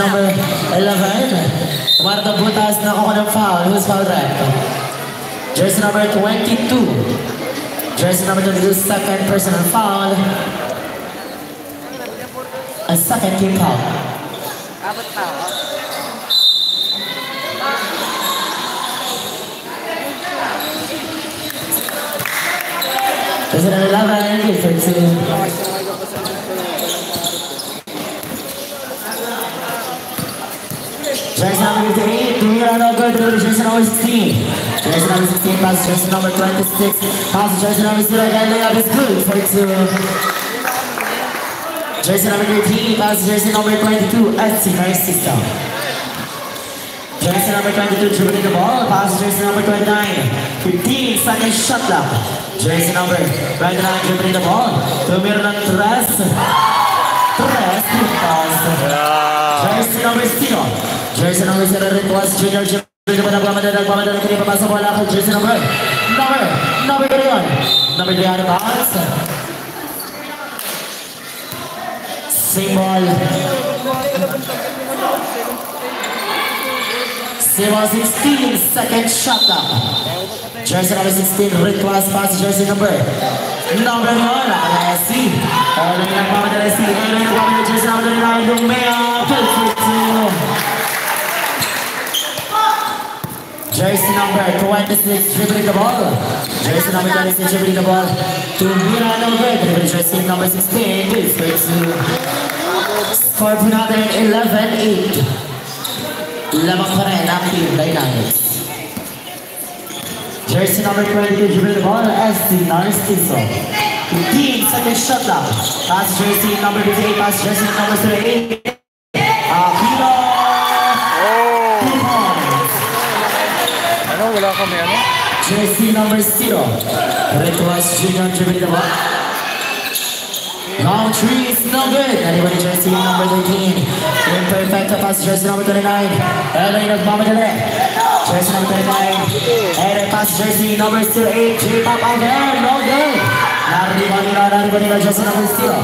number 11. Marta Butas nakuha ng foul. Who's foul right? Jersey number 22. Jersey number 22, second personal foul. A second team foul. Jersey number 11, good for two. Jersey number 58, Tumira no good, jersey number 16. Jersey number 16 passes jersey number 26. Passes jersey number 0 again, layup is good for two. Jersey number 13 passes jersey number 22, SC nice system. Jersey number 22 dribbling the ball, passes jersey number 29. 15 second shot clock. Jersey number 29 dribbling the ball. Tumira ng tres. Jersey number 0. Jersey number 0 Rituals Junior nagmamadala kini papasok wala ko jersey number 3 number 3 ano pass Symbol 16 second shot up. Jersey number 16 Rituals pass jersey number 1 Alessi nagmamadala si jersey number 9 Lumea Jersey number 26 dribbling the ball. Jersey number 26 dribbling the ball. To Mirano Red. Jersey number 16. This is score po natin 11-8. Lamang pa rin ang Team Dynamics. Jersey number 22 dribbling the ball. SC Narciso. 15 second shot clock. Pass jersey number 58. Pass jersey number 38. Aquino. Wala kami ano? Jersey number 0. Rituals Junior dribbling the ball. Long three is no good. Anybody jersey number 13. Imperfect pass jersey number 29. LA nagmamadali. Jersey number 29. LA pass jersey number 08. J-Pop again. No good. Nariba nila jersey number 0.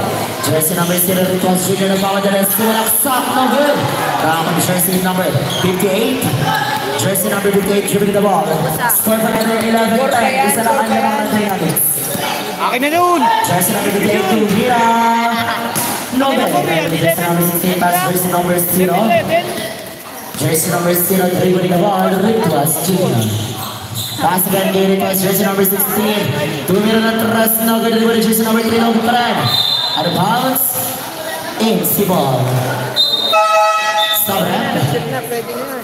Jersey number 0. Rituals Junior nagmamadali. Sulaksak. No good. Ramon jersey number 58. Jersey number 58 dribbling the ball. Score for number 11-10. Isa lang ang lamang ng Dynamics. Akin na doon! Jersey number 58 to Vira. No good. Jersey number 16 pass jersey number 0. Jersey number 0 dribbling the ball. Rituals Junior. Pass again kay Rituals jersey number 16. Tumira ng tres. No good. Jersey number 3 no good. Out of bounds. In si ball. Stop it.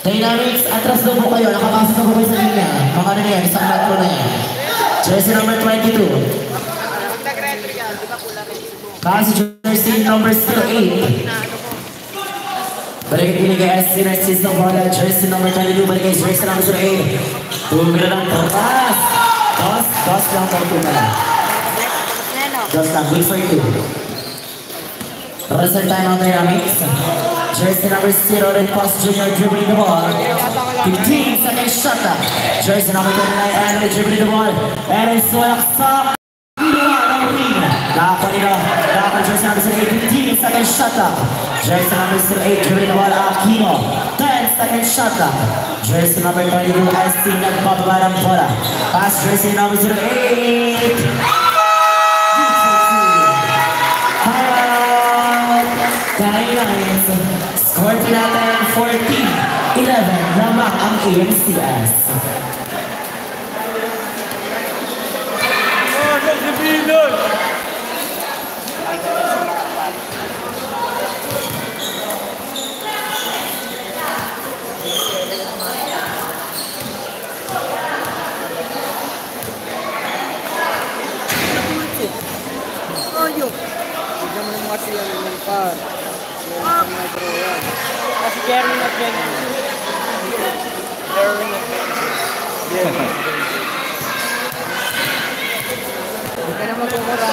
Dynamics, atras daw po kayo. Nakapasok na po kayo sa linya. Mga na yan, isang metro na yan. Jersey number 22. Pass jersey number 08. Balik ang pinigay SC na assist ng bola. Jersey number 22. Balik ang jersey number 08. Tumira ng pass. Toss lang po ito na. Toss lang, good for you. Result time on Dynamics. Jersey number 0, Red Pass Junior dribbling the ball. 15 second shot up. Jersey number 29, Aaron dribbling the ball. Aaron Suwaksak. Nakapan jersey number 8, 15 second shot up. Jersey number 8 dribbling the ball. Aquino. 10 second shot up. Jersey number 22, SC nagpapaba ng bola. Pass jersey number 08. Dynamics. Score po natin 14-11 lamang ang AMCS. Kasi Jerry na Jerry. Jerry na Jerry. Huwag ka na magkumura.